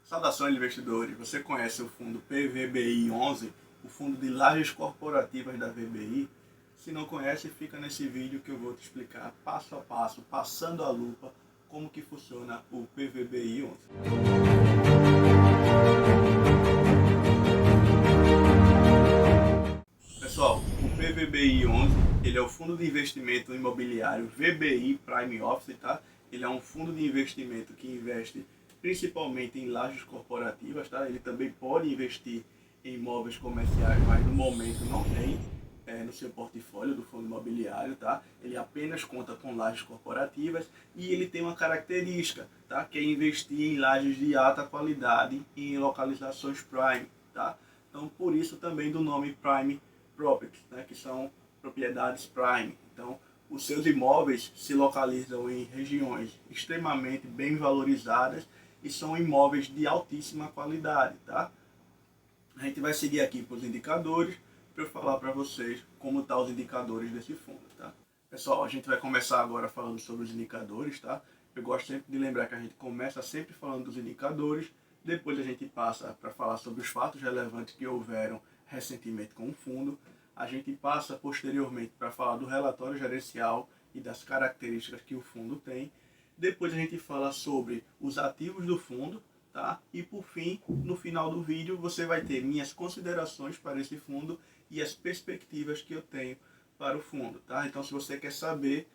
Saudações, investidores! Você conhece o fundo PVBI11, o fundo de lajes corporativas da VBI? Se não conhece, fica nesse vídeo que eu vou te explicar passo a passo, passando a lupa, como que funciona o PVBI11. Pessoal, o PVBI11 ele é o fundo de investimento imobiliário VBI Prime Office, tá? Ele é um fundo de investimento que investe principalmente em lajes corporativas, tá? Ele também pode investir em imóveis comerciais, mas no momento não tem no seu portfólio do fundo imobiliário, tá? Ele apenas conta com lajes corporativas e ele tem uma característica, tá? Que é investir em lajes de alta qualidade e em localizações prime, tá? Então, por isso também do nome Prime Properties, né? Que são propriedades prime. Então, os seus imóveis se localizam em regiões extremamente bem valorizadas e são imóveis de altíssima qualidade, tá? A gente vai seguir aqui para os indicadores para eu falar para vocês como estão os indicadores desse fundo, tá? Pessoal, a gente vai começar agora falando sobre os indicadores, tá? Eu gosto sempre de lembrar que a gente começa sempre falando dos indicadores, depois a gente passa para falar sobre os fatos relevantes que houveram recentemente com o fundo, a gente passa posteriormente para falar do relatório gerencial e das características que o fundo tem. Depois a gente fala sobre os ativos do fundo, tá? E por fim, no final do vídeo, você vai ter minhas considerações para esse fundo e as perspectivas que eu tenho para o fundo, tá? Então, se você quer saber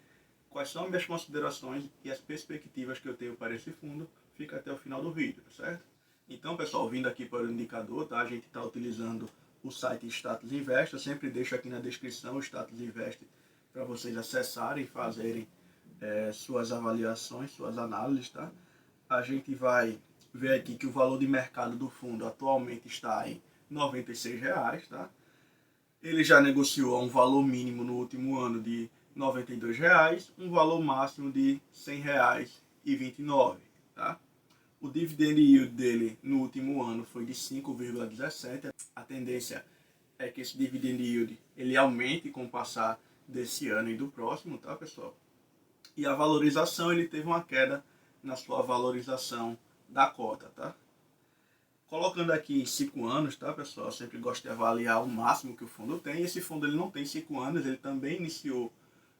quais são minhas considerações e as perspectivas que eu tenho para esse fundo, fica até o final do vídeo, certo? Então, pessoal, vindo aqui para o indicador, tá? A gente está utilizando o site Status Invest. Eu sempre deixo aqui na descrição o Status Invest para vocês acessarem e fazerem suas avaliações, suas análises, tá? A gente vai ver aqui que o valor de mercado do fundo atualmente está em R$ 96, tá? Ele já negociou a um valor mínimo no último ano de R$ 92, um valor máximo de R$ 100,29, tá? O dividend yield dele no último ano foi de 5,17. A tendência é que esse dividend yield ele aumente com o passar desse ano e do próximo, tá, pessoal? E a valorização, ele teve uma queda na sua valorização da cota, tá? Colocando aqui em 5 anos, tá, pessoal? Eu sempre gosto de avaliar o máximo que o fundo tem. Esse fundo ele não tem 5 anos, ele também iniciou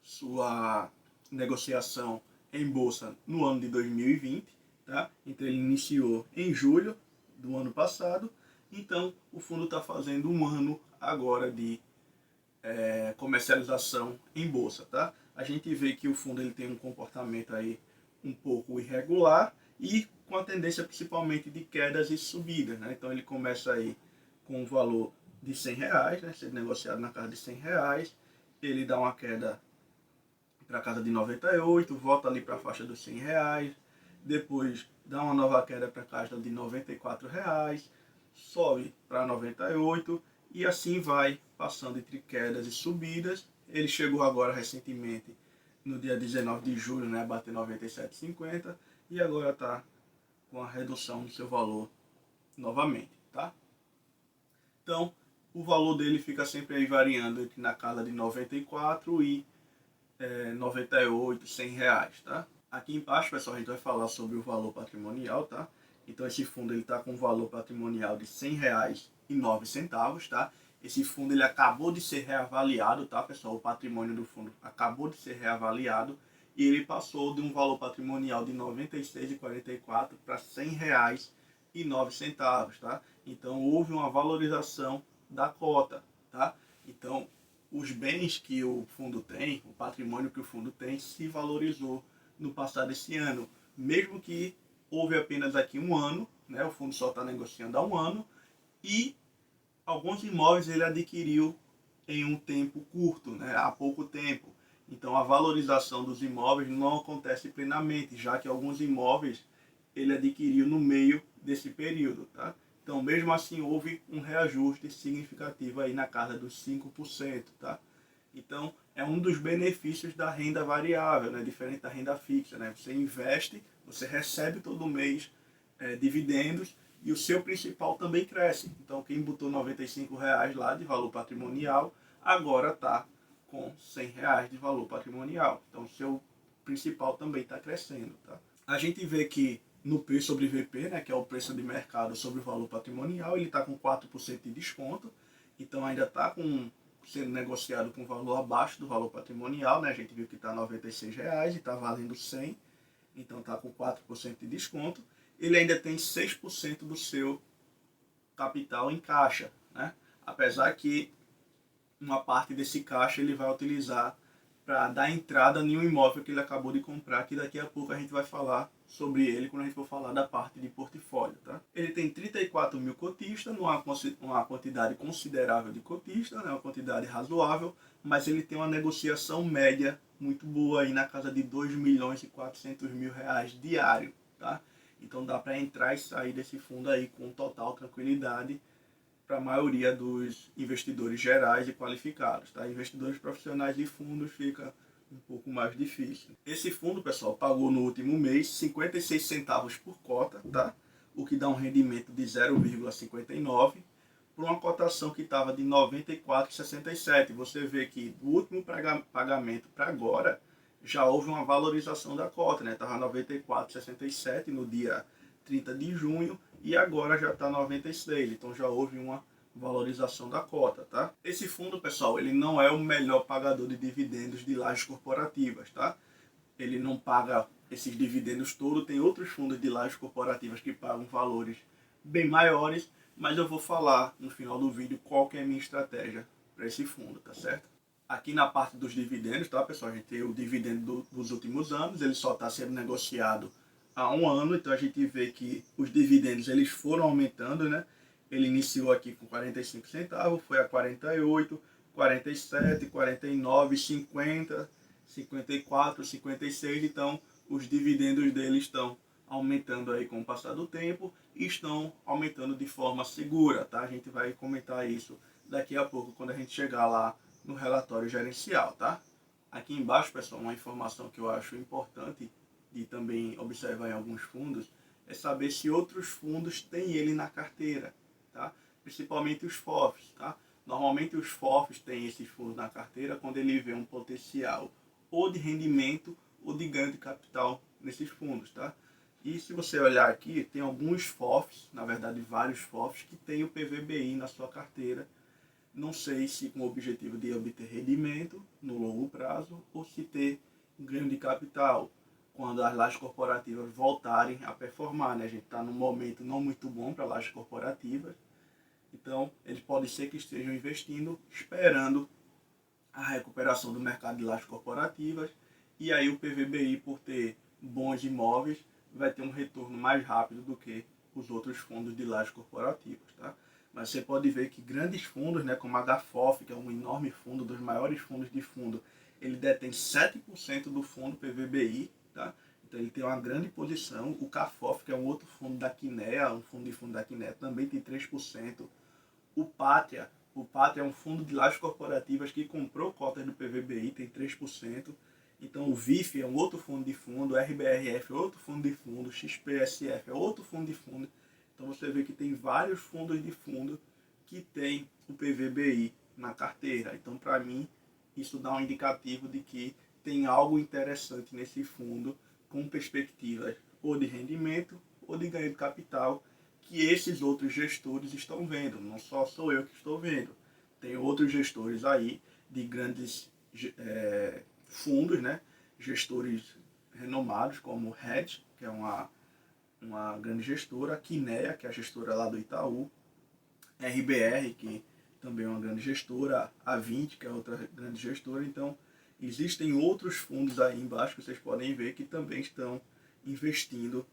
sua negociação em bolsa no ano de 2020, tá? Então ele iniciou em julho do ano passado. Então o fundo está fazendo um ano agora de comercialização em bolsa, tá? A gente vê que o fundo ele tem um comportamento aí um pouco irregular e com a tendência principalmente de quedas e subidas, né? Então ele começa aí com um valor de R$ 100, né? Sendo negociado na casa de R$ 100, ele dá uma queda para a casa de 98, volta ali para a faixa dos R$ 100, depois dá uma nova queda para a casa de R$ 94, sobe para 98 e assim vai passando entre quedas e subidas. Ele chegou agora recentemente no dia 19 de julho, né, a bater 97,50 e agora está com a redução do seu valor novamente, tá? Então, o valor dele fica sempre aí variando entre na casa de 94 e 98, R$ 100, tá? Aqui embaixo, pessoal, a gente vai falar sobre o valor patrimonial, tá? Então esse fundo ele está com um valor patrimonial de R$ 100,09, tá? Esse fundo ele acabou de ser reavaliado, tá, pessoal? O patrimônio do fundo acabou de ser reavaliado e ele passou de um valor patrimonial de R$ 96,44 para R$ 100,09, tá? Então houve uma valorização da cota, tá? Então os bens que o fundo tem, o patrimônio que o fundo tem, se valorizou no passado desse ano, mesmo que houve apenas aqui um ano, né? O fundo só está negociando há um ano e alguns imóveis ele adquiriu em um tempo curto, né? Há pouco tempo. Então a valorização dos imóveis não acontece plenamente, já que alguns imóveis ele adquiriu no meio desse período, tá? Então mesmo assim houve um reajuste significativo aí na casa dos 5%, tá? Então é um dos benefícios da renda variável, né? Diferente da renda fixa, né? Você investe, você recebe todo mês dividendos e o seu principal também cresce. Então quem botou R$ 95 lá de valor patrimonial, agora está com R$ 100 de valor patrimonial. Então o seu principal também está crescendo, tá? A gente vê que no P sobre VP, né, que é o preço de mercado sobre o valor patrimonial, ele está com 4% de desconto, então ainda está sendo negociado com valor abaixo do valor patrimonial, né, a gente viu que está R$ 96 e está valendo 100, então está com 4% de desconto. Ele ainda tem 6% do seu capital em caixa, né, apesar que uma parte desse caixa ele vai utilizar para dar entrada em um imóvel que ele acabou de comprar, que daqui a pouco a gente vai falar sobre ele quando a gente for falar da parte de portfólio. Tá? Ele tem 34 mil cotistas, não é uma quantidade considerável de cotistas, né? Uma quantidade razoável, mas ele tem uma negociação média muito boa aí na casa de 2.400.000 reais diário. Tá? Então dá para entrar e sair desse fundo aí com total tranquilidade para a maioria dos investidores gerais e qualificados. Tá? Investidores profissionais de fundos fica um pouco mais difícil. Esse fundo, pessoal, pagou no último mês 56 centavos por cota, tá? O que dá um rendimento de 0,59 por uma cotação que estava de 94,67. Você vê que do último pagamento para agora já houve uma valorização da cota, né? Estava 94,67 no dia 30 de junho e agora já está 96, então já houve uma valorização da cota, tá? Esse fundo, pessoal, ele não é o melhor pagador de dividendos de lajes corporativas, tá? Ele não paga esses dividendos todos, tem outros fundos de lajes corporativas que pagam valores bem maiores, mas eu vou falar no final do vídeo qual que é a minha estratégia para esse fundo, tá certo? Aqui na parte dos dividendos, tá, pessoal? A gente tem o dividendo dos últimos anos, ele só está sendo negociado há um ano, então a gente vê que os dividendos eles foram aumentando, né? Ele iniciou aqui com 45 centavos, foi a 48, 47, 49, 50, 54, 56, então os dividendos dele estão aumentando aí com o passar do tempo e estão aumentando de forma segura, tá? A gente vai comentar isso daqui a pouco quando a gente chegar lá no relatório gerencial, tá? Aqui embaixo, pessoal, uma informação que eu acho importante e também observar em alguns fundos, é saber se outros fundos têm ele na carteira, tá? Principalmente os FOFs, tá? Normalmente os FOFs têm esses fundos na carteira quando ele vê um potencial ou de rendimento ou de ganho de capital nesses fundos, tá? E se você olhar aqui, tem alguns FOFs, na verdade vários FOFs, que tem o PVBI na sua carteira. Não sei se com o objetivo de obter rendimento no longo prazo ou se ter ganho de capital quando as lajes corporativas voltarem a performar, né? A gente está num momento não muito bom para lajes corporativas, então eles podem ser que estejam investindo, esperando a recuperação do mercado de lajes corporativas, e aí o PVBI, por ter bons imóveis, vai ter um retorno mais rápido do que os outros fundos de lajes corporativas, tá? Mas você pode ver que grandes fundos, né, como a HFOF, que é um enorme fundo, dos maiores fundos de fundo, ele detém 7% do fundo PVBI, tá? Então ele tem uma grande posição. O CAFOF, que é um outro fundo da Quinea, um fundo de fundo da Quinea, também tem 3%. O Pátria é um fundo de lajes corporativas que comprou cotas do PVBI, tem 3%. Então o VIF é um outro fundo de fundo, o RBRF é outro fundo de fundo, o XPSF é outro fundo de fundo. Então você vê que tem vários fundos de fundo que tem o PVBI na carteira. Então para mim isso dá um indicativo de que tem algo interessante nesse fundo com perspectivas ou de rendimento ou de ganho de capital que esses outros gestores estão vendo. Não só sou eu que estou vendo. Tem outros gestores aí de grandes fundos, né? Gestores renomados como Hedge, que é uma grande gestora, Quinea, que é a gestora lá do Itaú, RBR, que também é uma grande gestora, a 20, que é outra grande gestora. Então, existem outros fundos aí embaixo que vocês podem ver que também estão investindo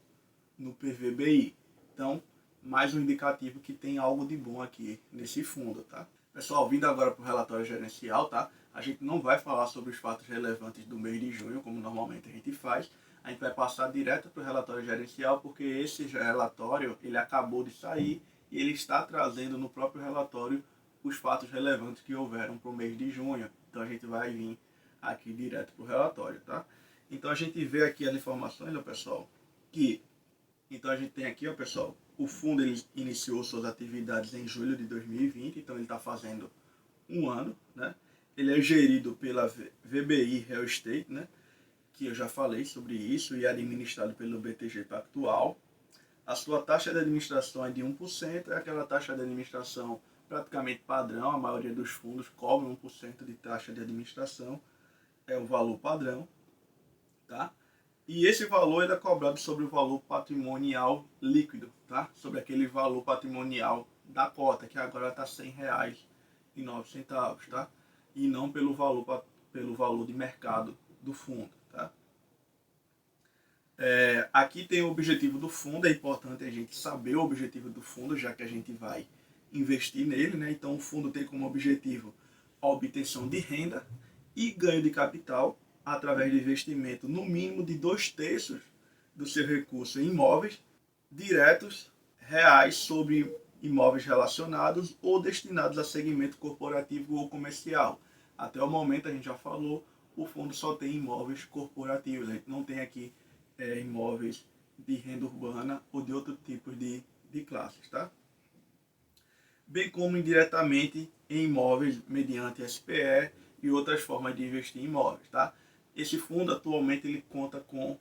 no PVBI. Então, mais um indicativo que tem algo de bom aqui nesse fundo, tá? Pessoal, vindo agora para o relatório gerencial, tá? A gente não vai falar sobre os fatos relevantes do mês de junho, como normalmente a gente faz. A gente vai passar direto para o relatório gerencial, porque esse relatório ele acabou de sair e ele está trazendo no próprio relatório os fatos relevantes que houveram para o mês de junho. Então a gente vai vir aqui direto para o relatório, tá? Então a gente vê aqui as informações, ó, pessoal, então a gente tem aqui, ó, pessoal, o fundo ele iniciou suas atividades em julho de 2020, então ele está fazendo um ano, né? Ele é gerido pela VBI Real Estate, né? Que eu já falei sobre isso, e é administrado pelo BTG Pactual. A sua taxa de administração é de 1%, é aquela taxa de administração praticamente padrão, a maioria dos fundos cobra 1% de taxa de administração, é o valor padrão, tá? E esse valor ele é cobrado sobre o valor patrimonial líquido, tá? Sobre aquele valor patrimonial da cota, que agora está R$ 100,09, tá? E não pelo valor de mercado do fundo, tá? Aqui tem o objetivo do fundo, é importante a gente saber o objetivo do fundo, já que a gente vai investir nele, né? Então o fundo tem como objetivo a obtenção de renda e ganho de capital através de investimento no mínimo de 2/3 do seu recurso em imóveis diretos reais sobre imóveis relacionados ou destinados a segmento corporativo ou comercial. Até o momento, a gente já falou, o fundo só tem imóveis corporativos, a gente não tem aqui imóveis de renda urbana ou de outro tipo de classes, tá? Bem como indiretamente em imóveis mediante SPE e outras formas de investir em imóveis, tá? Esse fundo atualmente ele conta com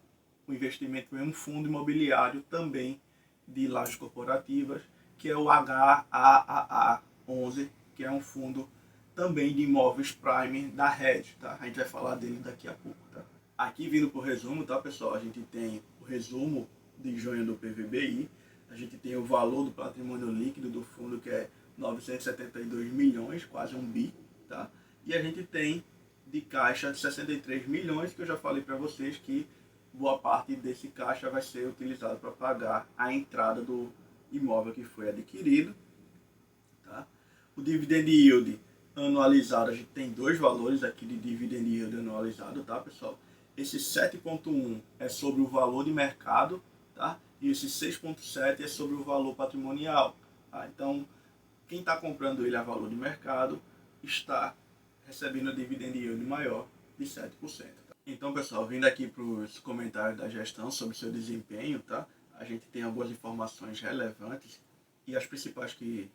o investimento em um fundo imobiliário também de lajes corporativas, que é o HAAA11, que é um fundo também de imóveis prime da Rede, tá? A gente vai falar dele daqui a pouco, tá? Aqui vindo para o resumo, tá, pessoal? A gente tem o resumo de junho do PVBI, a gente tem o valor do patrimônio líquido do fundo, que é 972 milhões, quase 1 bi, tá? E a gente tem de caixa de 63 milhões, que eu já falei para vocês que boa parte desse caixa vai ser utilizado para pagar a entrada do imóvel que foi adquirido, tá? O dividend yield anualizado, a gente tem dois valores aqui de dividend yield anualizado, tá, pessoal? Esse 7,1 é sobre o valor de mercado, tá? E esse 6,7 é sobre o valor patrimonial, tá? Então, quem está comprando ele a valor de mercado está recebendo dividend yield maior de 7%. Tá? Então, pessoal, vindo aqui para os comentários da gestão sobre seu desempenho, tá? A gente tem algumas informações relevantes e as principais que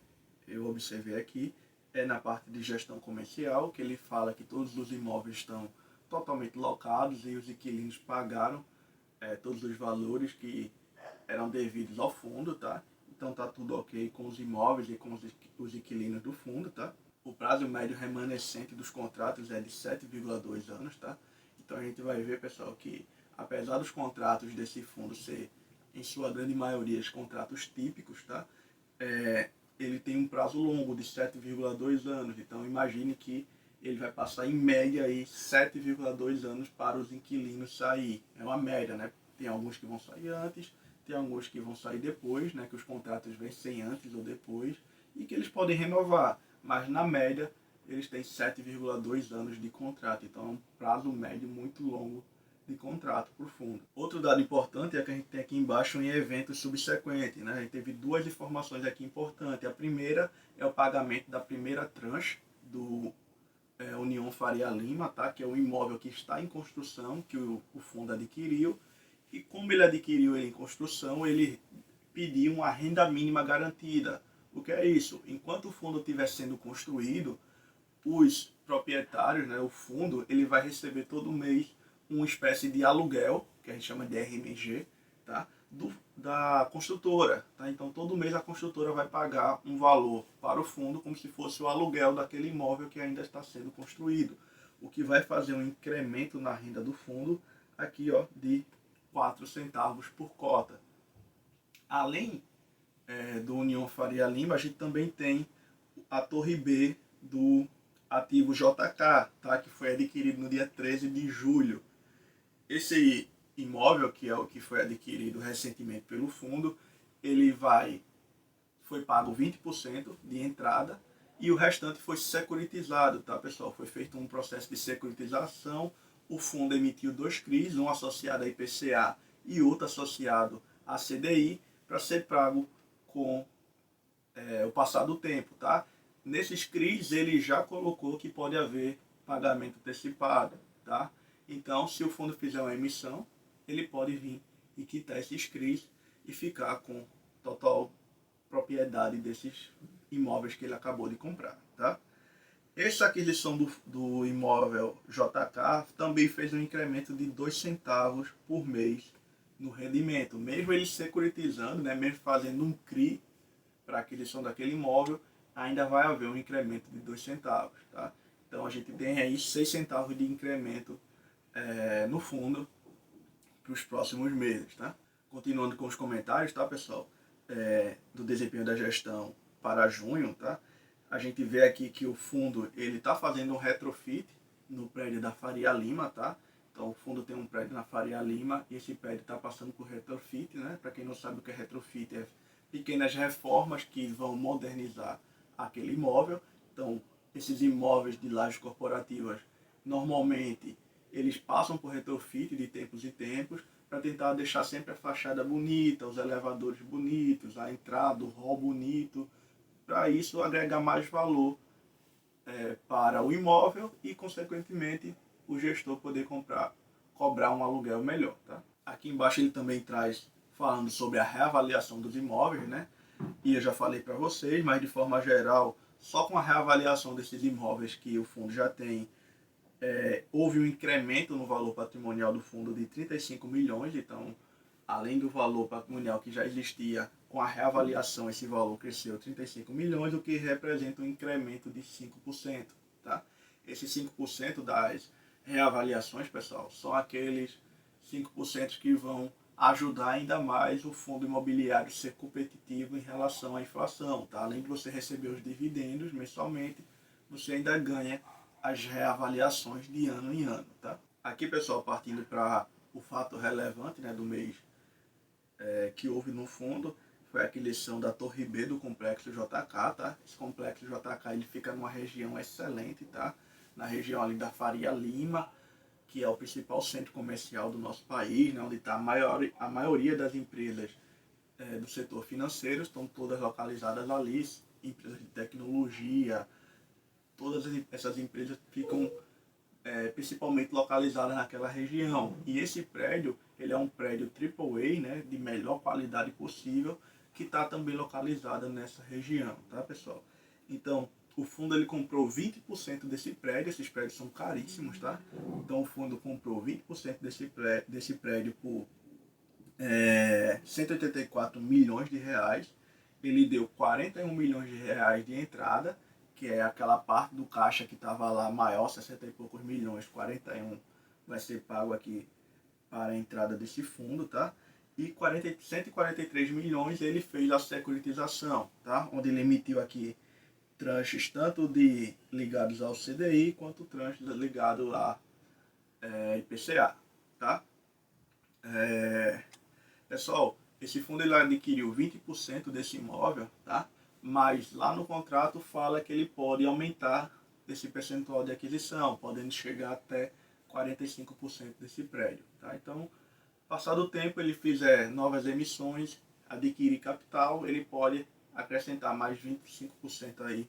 eu observei aqui é na parte de gestão comercial, que ele fala que todos os imóveis estão totalmente locados e os inquilinos pagaram todos os valores que eram devidos ao fundo, tá? Então tá tudo ok com os imóveis e com os inquilinos do fundo, tá? O prazo médio remanescente dos contratos é de 7,2 anos, tá? Então a gente vai ver, pessoal, que apesar dos contratos desse fundo ser, em sua grande maioria, os contratos típicos, tá? Ele tem um prazo longo de 7,2 anos. Então imagine que ele vai passar em média aí 7,2 anos para os inquilinos sair. É uma média, né? Tem alguns que vão sair antes, tem alguns que vão sair depois, né? Que os contratos vencem antes ou depois e que eles podem renovar. Mas na média eles têm 7,2 anos de contrato. Então é um prazo médio muito longo de contrato por fundo. Outro dado importante é que a gente tem aqui embaixo em eventos subsequentes, né? A gente teve duas informações aqui importantes. A primeira é o pagamento da primeira tranche do União Faria Lima, tá? Que é o imóvel que está em construção, que o fundo adquiriu. E como ele adquiriu ele em construção, ele pediu uma renda mínima garantida. O que é isso? Enquanto o fundo estiver sendo construído, os proprietários, né, o fundo, ele vai receber todo mês uma espécie de aluguel, que a gente chama de RMG, tá? Da construtora. Tá? Então, todo mês a construtora vai pagar um valor para o fundo, como se fosse o aluguel daquele imóvel que ainda está sendo construído. O que vai fazer um incremento na renda do fundo, aqui ó, de 4 centavos por cota. Além do União Faria Lima, a gente também tem a Torre B do ativo JK, tá? Que foi adquirido no dia 13 de julho. Esse imóvel, que é o que foi adquirido recentemente pelo fundo, ele foi pago 20% de entrada e o restante foi securitizado, tá, pessoal? Foi feito um processo de securitização, o fundo emitiu 2 CRIs, um associado a IPCA e outro associado a CDI, para ser pago com o passar do tempo, tá? Nesses CRIs ele já colocou que pode haver pagamento antecipado, tá? Então, se o fundo fizer uma emissão, ele pode vir e quitar esses CRIs e ficar com total propriedade desses imóveis que ele acabou de comprar, tá? Essa aquisição do imóvel JK também fez um incremento de 2 centavos por mês no rendimento. Mesmo ele securitizando, né, mesmo fazendo um CRI para aquisição daquele imóvel, ainda vai haver um incremento de 2 centavos. Tá? Então a gente tem aí 6 centavos de incremento no fundo para os próximos meses. Tá? Continuando com os comentários, tá, pessoal? Do desempenho da gestão para junho, tá? A gente vê aqui que o fundo ele está fazendo um retrofit no prédio da Faria Lima, tá? Então o fundo tem um prédio na Faria Lima e esse prédio está passando por retrofit, né? Para quem não sabe o que é retrofit, é pequenas reformas que vão modernizar aquele imóvel. Então esses imóveis de lajes corporativas normalmente eles passam por retrofit de tempos em tempos para tentar deixar sempre a fachada bonita, os elevadores bonitos, a entrada, o hall bonito, para isso agregar mais valor para o imóvel e, consequentemente, o gestor poder cobrar um aluguel melhor. Tá? Aqui embaixo ele também traz falando sobre a reavaliação dos imóveis, né? E eu já falei para vocês, mas de forma geral, só com a reavaliação desses imóveis que o fundo já tem, houve um incremento no valor patrimonial do fundo de 35 milhões, então, além do valor patrimonial que já existia, com a reavaliação esse valor cresceu 35 milhões, o que representa um incremento de 5%. Tá? Esses 5% das reavaliações, pessoal, são aqueles 5% que vão ajudar ainda mais o fundo imobiliário a ser competitivo em relação à inflação. Tá? Além de você receber os dividendos mensalmente, você ainda ganha as reavaliações de ano em ano. Tá? Aqui, pessoal, partindo para o fato relevante, né, do mês que houve no fundo, foi a aquisição da Torre B do Complexo JK. Tá? Esse Complexo JK ele fica numa região excelente, tá? Na região ali da Faria Lima, que é o principal centro comercial do nosso país, né, onde está a maioria das empresas do setor financeiro, estão todas localizadas ali, empresas de tecnologia, todas essas empresas ficam principalmente localizadas naquela região. E esse prédio, ele é um prédio AAA, né, de melhor qualidade possível, que está também localizado nessa região, tá, pessoal? Então, o fundo ele comprou 20% desse prédio, esses prédios são caríssimos, tá? Então o fundo comprou 20% desse prédio por 184 milhões de reais. Ele deu 41 milhões de reais de entrada, que é aquela parte do caixa que estava lá maior, 60 e poucos milhões, 41 vai ser pago aqui para a entrada desse fundo, tá? E 143 milhões ele fez a securitização, tá? Onde ele emitiu aqui tranches tanto ligados ao CDI quanto tranches ligados a IPCA, tá? Pessoal, esse fundo ele adquiriu 20% desse imóvel, tá? Mas lá no contrato fala que ele pode aumentar esse percentual de aquisição, podendo chegar até 45% desse prédio, tá? Então, passado o tempo, ele fizer novas emissões, adquirir capital, ele pode acrescentar mais 25% aí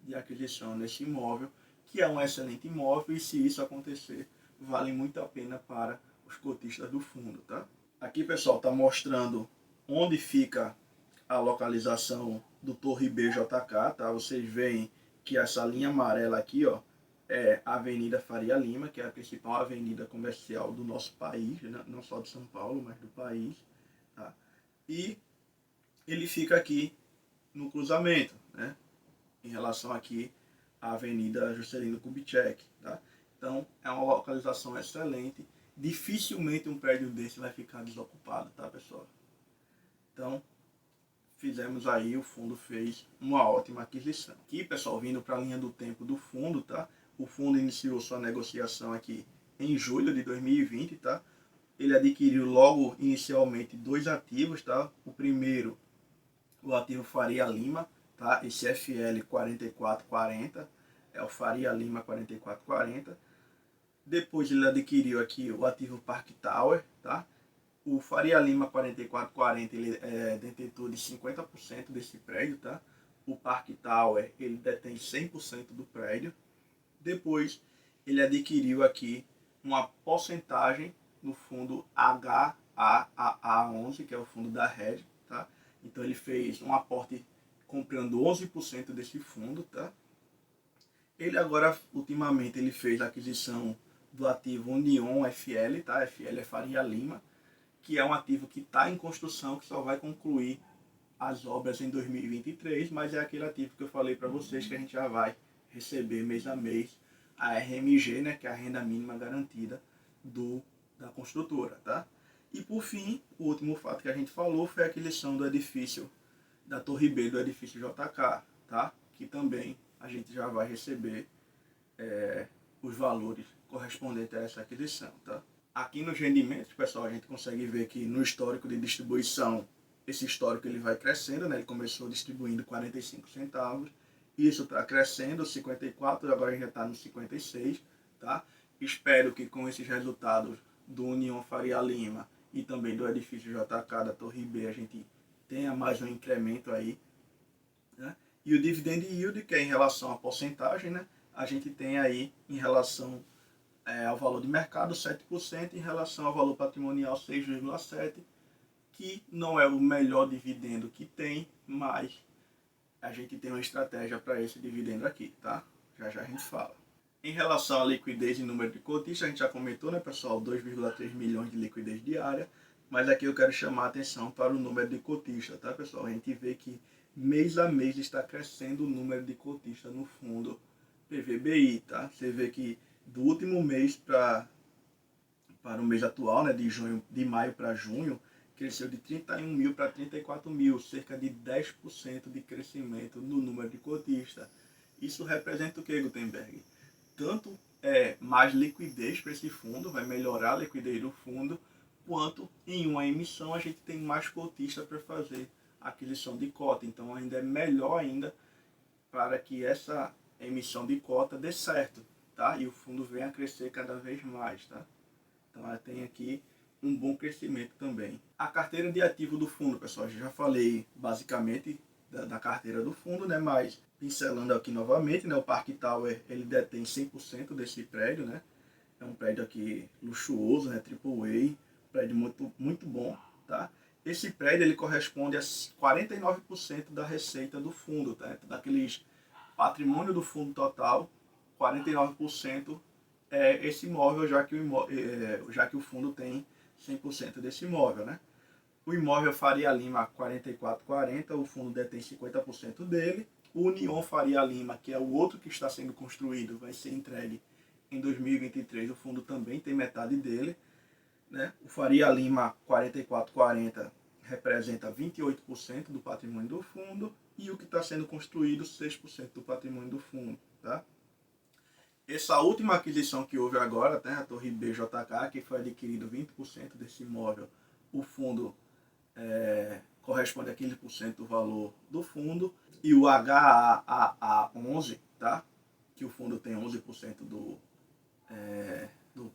de aquisição nesse imóvel, que é um excelente imóvel, e se isso acontecer, vale muito a pena para os cotistas do fundo, tá? Aqui, pessoal, está mostrando onde fica a localização do Torre BJK, tá? Vocês veem que essa linha amarela aqui, ó, é a Avenida Faria Lima, que é a principal avenida comercial do nosso país, né? Não só de São Paulo, mas do país, tá? E ele fica aqui no cruzamento, né? Em relação aqui à Avenida Juscelino Kubitschek, tá? Então, é uma localização excelente. Dificilmente um prédio desse vai ficar desocupado, tá, pessoal? Então, fizemos aí, o fundo fez uma ótima aquisição. Aqui, pessoal, vindo para a linha do tempo do fundo, tá? O fundo iniciou sua negociação aqui em julho de 2020, tá? Ele adquiriu logo inicialmente 2 ativos, tá? O primeiro, o ativo Faria Lima, tá? Esse FL 4440, é o Faria Lima 4440. Depois ele adquiriu aqui o ativo Park Tower, tá? O Faria Lima 4440 ele é detentor de 50% desse prédio, tá? O Park Tower ele detém 100% do prédio. Depois ele adquiriu aqui uma porcentagem no fundo HAAA11, que é o fundo da Red, tá? Então ele fez um aporte comprando 11% desse fundo, tá? Ele agora, ultimamente, ele fez a aquisição do ativo Union FL, tá? FL é Faria Lima, que é um ativo que está em construção, que só vai concluir as obras em 2023, mas é aquele ativo que eu falei para vocês que a gente já vai receber mês a mês a RMG, né, que é a renda mínima garantida da construtora, tá? E por fim, o último fato que a gente falou foi a aquisição do edifício, da Torre B do edifício JK, tá? Que também a gente já vai receber os valores correspondentes a essa aquisição, tá? Aqui nos rendimentos, pessoal, a gente consegue ver que no histórico de distribuição, esse histórico ele vai crescendo, né? Ele começou distribuindo 45 centavos, isso está crescendo, 54, agora a gente já está no 56, tá? Espero que com esses resultados do União Faria Lima e também do edifício JK da Torre B a gente tenha mais um incremento aí, né? E o dividend yield, que é em relação à porcentagem, né? A gente tem aí em relação ao valor de mercado 7%, em relação ao valor patrimonial 6,7%, que não é o melhor dividendo que tem, mas a gente tem uma estratégia para esse dividendo aqui, tá? Já já a gente fala. Em relação à liquidez e número de cotistas, a gente já comentou, né, pessoal, 2,3 milhões de liquidez diária, mas aqui eu quero chamar a atenção para o número de cotistas, tá, pessoal? A gente vê que mês a mês está crescendo o número de cotistas no fundo PVBI, tá? Você vê que do último mês para o mês atual, né, de maio para junho, cresceu de 31 mil para 34 mil, cerca de 10% de crescimento no número de cotistas. Isso representa o que, Gutenberg? Tanto mais liquidez para esse fundo, vai melhorar a liquidez do fundo, quanto em uma emissão a gente tem mais cotistas para fazer a aquisição de cota. Então ainda é melhor ainda para que essa emissão de cota dê certo, tá? E o fundo venha a crescer cada vez mais, tá? Então ela tem aqui um bom crescimento também. A carteira de ativo do fundo, pessoal, já falei basicamente da carteira do fundo, né? Mas pincelando aqui novamente, né? O Park Tower ele detém 100% desse prédio, né? É um prédio aqui luxuoso, né? Triple A, prédio muito bom, tá? Esse prédio ele corresponde a 49% da receita do fundo, tá? Daqueles patrimônio do fundo total, 49% é esse imóvel, já que o fundo tem 100% desse imóvel, né? O imóvel Faria Lima 4440, o fundo detém 50% dele. O União Faria Lima, que é o outro que está sendo construído, vai ser entregue em 2023, o fundo também tem metade dele, né? O Faria Lima 4440 representa 28% do patrimônio do fundo e o que está sendo construído 6% do patrimônio do fundo, tá? Essa última aquisição que houve agora, né, a Torre BJK, que foi adquirido 20% desse imóvel, o fundo corresponde a 15% do valor do fundo, e o HAAA11, tá, que o fundo tem 11% do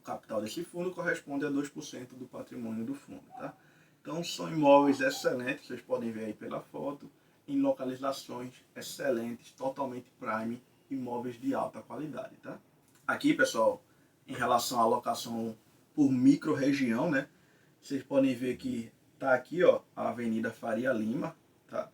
capital desse fundo, corresponde a 2% do patrimônio do fundo, tá? Então são imóveis excelentes, vocês podem ver aí pela foto, em localizações excelentes, totalmente prime, imóveis de alta qualidade, tá? Aqui, pessoal, em relação à locação por micro-região, né? Vocês podem ver que tá aqui, ó, a Avenida Faria Lima, tá?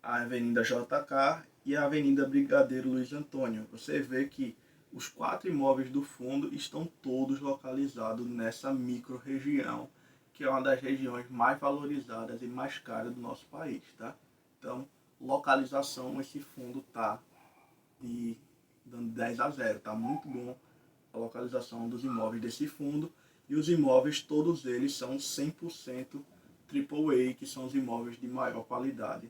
A Avenida JK e a Avenida Brigadeiro Luiz Antônio. Você vê que os 4 imóveis do fundo estão todos localizados nessa micro-região, que é uma das regiões mais valorizadas e mais caras do nosso país, tá? Então, localização, esse fundo tá dando 10-0, tá muito bom a localização dos imóveis desse fundo, e os imóveis, todos eles são 100% AAA, que são os imóveis de maior qualidade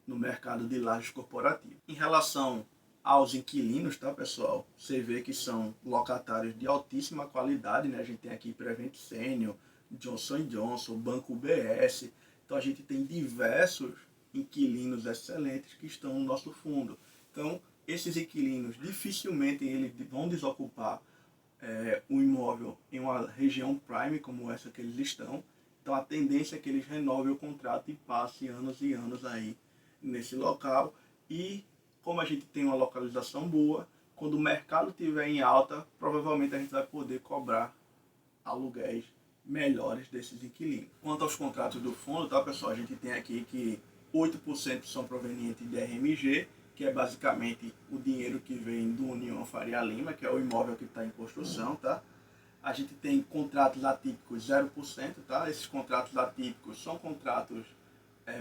no mercado de lajes corporativas. Em relação aos inquilinos, tá, pessoal? Você vê que são locatários de altíssima qualidade, né? A gente tem aqui Prevent Senior, Johnson & Johnson, Banco UBS. Então a gente tem diversos inquilinos excelentes que estão no nosso fundo. Então esses inquilinos dificilmente eles vão desocupar o imóvel em uma região prime como essa que eles estão. Então a tendência é que eles renovem o contrato e passem anos e anos aí nesse local. E como a gente tem uma localização boa, quando o mercado estiver em alta, provavelmente a gente vai poder cobrar aluguéis melhores desses inquilinos. Quanto aos contratos do fundo, tá, pessoal? A gente tem aqui que 8% são provenientes de RMG, que é basicamente o dinheiro que vem do União Faria Lima, que é o imóvel que está em construção, tá? A gente tem contratos atípicos 0%, tá? Esses contratos atípicos são contratos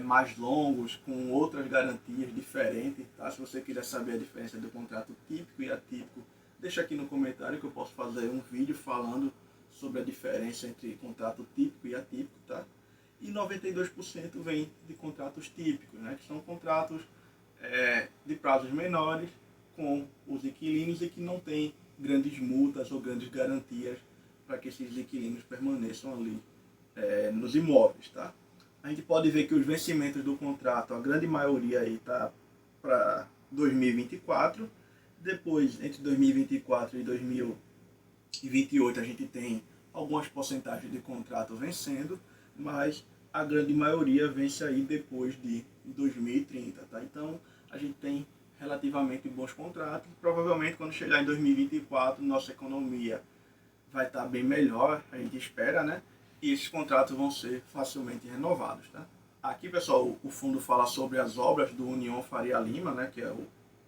mais longos, com outras garantias diferentes, tá? Se você quiser saber a diferença do contrato típico e atípico, deixa aqui no comentário que eu posso fazer um vídeo falando sobre a diferença entre contrato típico e atípico, tá? E 92% vem de contratos típicos, né? Que são contratos de prazos menores com os inquilinos e que não tem grandes multas ou grandes garantias para que esses inquilinos permaneçam ali nos imóveis, tá? A gente pode ver que os vencimentos do contrato, a grande maioria aí está para 2024. Depois, entre 2024 e 2028, a gente tem algumas porcentagens de contrato vencendo, mas a grande maioria vence aí depois de 2030, tá? Então, a gente tem relativamente bons contratos. Provavelmente, quando chegar em 2024, nossa economia vai estar bem melhor, a gente espera, né? E esses contratos vão ser facilmente renovados, tá? Aqui, pessoal, o fundo fala sobre as obras do União Faria Lima, né? Que é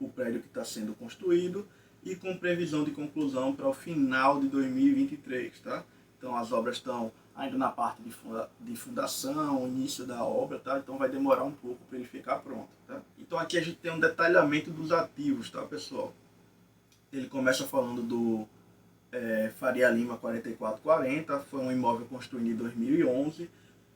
o prédio que está sendo construído e com previsão de conclusão para o final de 2023, tá? Então, as obras estão ainda na parte de fundação, início da obra, tá? Então, vai demorar um pouco para ele ficar pronto, tá? Então, aqui a gente tem um detalhamento dos ativos, tá, pessoal? Ele começa falando do Faria Lima 4440, foi um imóvel construído em 2011,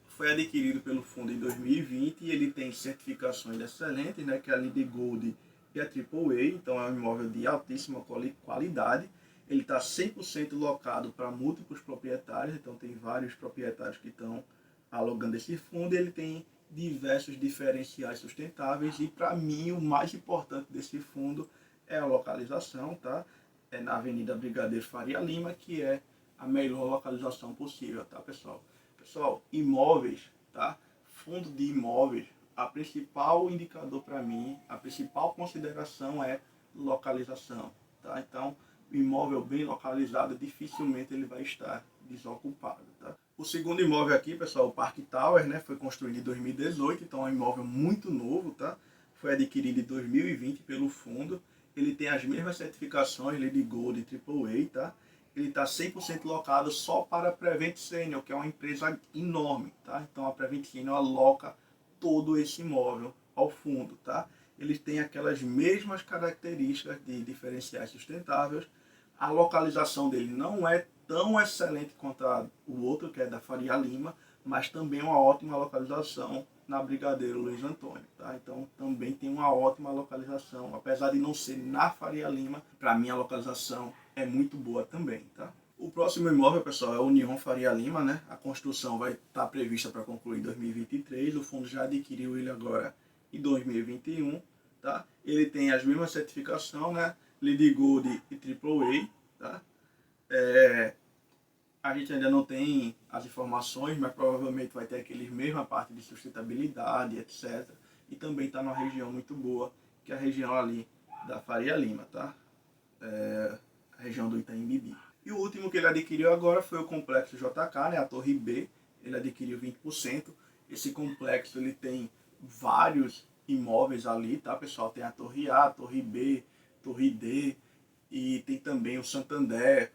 foi adquirido pelo fundo em 2020 e ele tem certificações excelentes, né, que é a LEED Gold e a AAA, então é um imóvel de altíssima qualidade. Ele está 100% locado para múltiplos proprietários, então tem vários proprietários que estão alugando esse fundo e ele tem diversos diferenciais sustentáveis e para mim o mais importante desse fundo é a localização, tá? É na Avenida Brigadeiro Faria Lima, que é a melhor localização possível, tá, pessoal? Pessoal, imóveis, tá? Fundo de imóveis, a principal indicador para mim, a principal consideração é localização, tá? Então, o imóvel bem localizado, dificilmente ele vai estar desocupado, tá? O segundo imóvel aqui, pessoal, o Park Tower, né? Foi construído em 2018, então é um imóvel muito novo, tá? Foi adquirido em 2020 pelo fundo. Ele tem as mesmas certificações, LEED Gold e AAA, tá? Ele está 100% locado só para a Prevent Senior, que é uma empresa enorme, tá? Então a Prevent Senior aloca todo esse imóvel ao fundo, tá? Ele tem aquelas mesmas características de diferenciais sustentáveis. A localização dele não é tão excelente quanto o outro, que é da Faria Lima, mas também uma ótima localização na Brigadeiro Luiz Antônio, tá? Então também tem uma ótima localização, apesar de não ser na Faria Lima, para mim a localização é muito boa também, tá? O próximo imóvel, pessoal, é o União Faria Lima, né? A construção vai estar prevista para concluir em 2023, o fundo já adquiriu ele agora em 2021, tá? Ele tem as mesmas certificações, né? LEED Gold e AAA, tá? A gente ainda não tem as informações, mas provavelmente vai ter aqueles mesma parte de sustentabilidade, etc. E também está numa região muito boa, que é a região ali da Faria Lima, tá? A região do Itaim Bibi. E o último que ele adquiriu agora foi o Complexo JK, né? A Torre B, ele adquiriu 20%. Esse complexo ele tem vários imóveis ali, tá, pessoal? Tem a Torre A, a Torre B, Torre D, e tem também o Santander,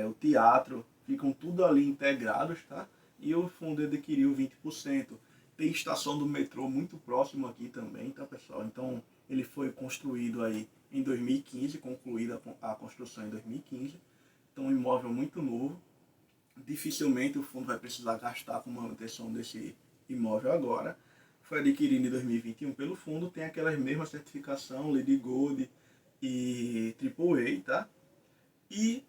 o teatro, ficam tudo ali integrados, tá? E o fundo adquiriu 20%. Tem estação do metrô muito próximo aqui também, tá, pessoal? Então, ele foi construído aí em 2015, concluída a construção em 2015. Então, um imóvel muito novo. Dificilmente o fundo vai precisar gastar com manutenção desse imóvel agora. Foi adquirido em 2021 pelo fundo, tem aquelas mesmas certificação, LEED Gold e AAA, tá? E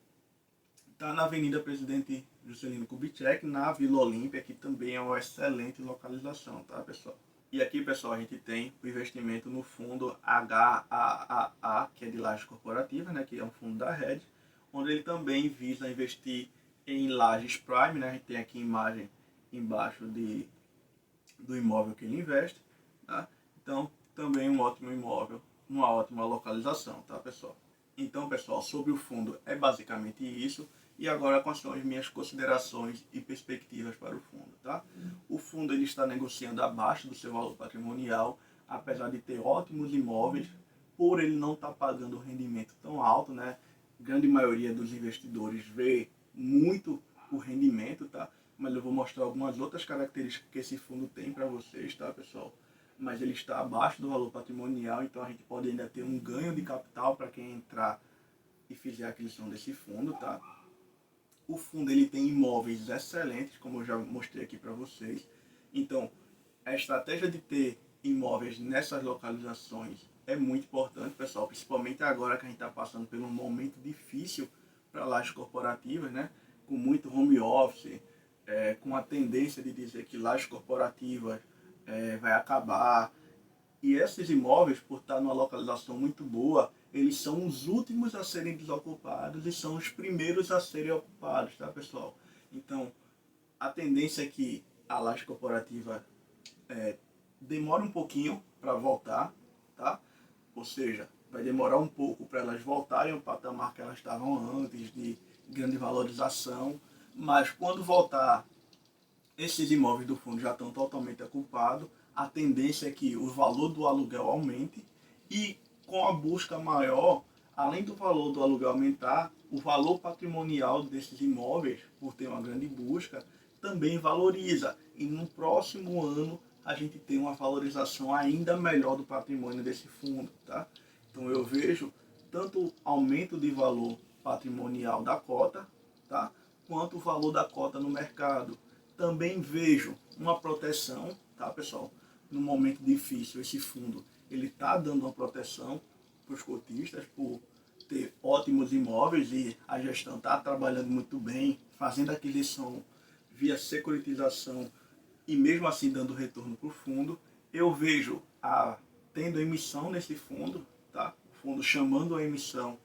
está na Avenida Presidente Juscelino Kubitschek, na Vila Olímpia, que também é uma excelente localização, tá, pessoal? E aqui, pessoal, a gente tem o investimento no fundo HAAA, que é de lajes corporativas, né, que é um fundo da Red, onde ele também visa investir em lajes prime, né? A gente tem aqui a imagem embaixo do imóvel que ele investe, tá? Então, também um ótimo imóvel, uma ótima localização, tá, pessoal? Então, pessoal, sobre o fundo é basicamente isso. E agora quais são as minhas considerações e perspectivas para o fundo, tá? O fundo ele está negociando abaixo do seu valor patrimonial, apesar de ter ótimos imóveis, por ele não estar pagando um rendimento tão alto, né? Grande maioria dos investidores vê muito o rendimento, tá? Mas eu vou mostrar algumas outras características que esse fundo tem para vocês, tá, pessoal? Mas ele está abaixo do valor patrimonial, então a gente pode ainda ter um ganho de capital para quem entrar e fizer a aquisição desse fundo, tá? O fundo ele tem imóveis excelentes, como eu já mostrei aqui para vocês. Então, a estratégia de ter imóveis nessas localizações é muito importante, pessoal, principalmente agora que a gente está passando por um momento difícil para lajes corporativas, né? Com muito home office, com a tendência de dizer que lajes corporativas vai acabar. E esses imóveis, por estar numa localização muito boa, eles são os últimos a serem desocupados e são os primeiros a serem ocupados, tá, pessoal? Então, a tendência é que a laje corporativa demora um pouquinho para voltar, tá? Ou seja, vai demorar um pouco para elas voltarem ao patamar que elas estavam antes de grande valorização, mas quando voltar, esses imóveis do fundo já estão totalmente ocupados, a tendência é que o valor do aluguel aumente e com a busca maior, além do valor do aluguel aumentar, o valor patrimonial desses imóveis, por ter uma grande busca, também valoriza. E no próximo ano a gente tem uma valorização ainda melhor do patrimônio desse fundo, tá? Então eu vejo tanto aumento de valor patrimonial da cota, tá? Quanto o valor da cota no mercado. Também vejo uma proteção, tá, pessoal? No momento difícil, esse fundo ele está dando uma proteção para os cotistas por ter ótimos imóveis e a gestão está trabalhando muito bem, fazendo aquisição via securitização e mesmo assim dando retorno para o fundo. Eu vejo tendo emissão nesse fundo, tá? O fundo chamando a emissão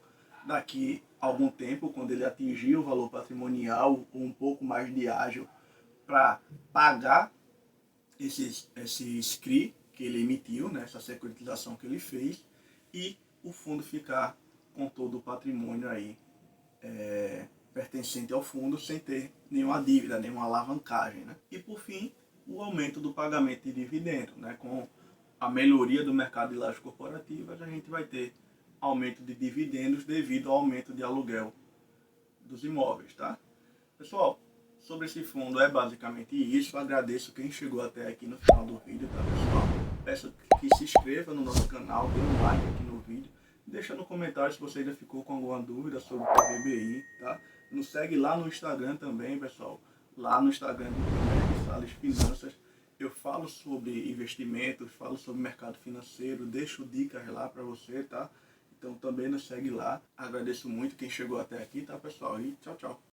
daqui a algum tempo, quando ele atingir o valor patrimonial ou um pouco mais de ágil para pagar esse CRI que ele emitiu, né, essa securitização que ele fez, e o fundo ficar com todo o patrimônio aí pertencente ao fundo sem ter nenhuma dívida, nenhuma alavancagem, né? E por fim, o aumento do pagamento de dividendo, né? Com a melhoria do mercado de lajes corporativas, a gente vai ter aumento de dividendos devido ao aumento de aluguel dos imóveis, tá? Pessoal, sobre esse fundo é basicamente isso. Agradeço quem chegou até aqui no final do vídeo, tá, pessoal? Peço que se inscreva no nosso canal, dê um like aqui no vídeo. Deixa no comentário se você ainda ficou com alguma dúvida sobre o PVBI, tá? Nos segue lá no Instagram também, pessoal. Lá no Instagram do Guilherme Salles Finanças. Eu falo sobre investimentos, falo sobre mercado financeiro, deixo dicas lá para você, tá? Então também nos segue lá. Agradeço muito quem chegou até aqui, tá, pessoal? E tchau, tchau.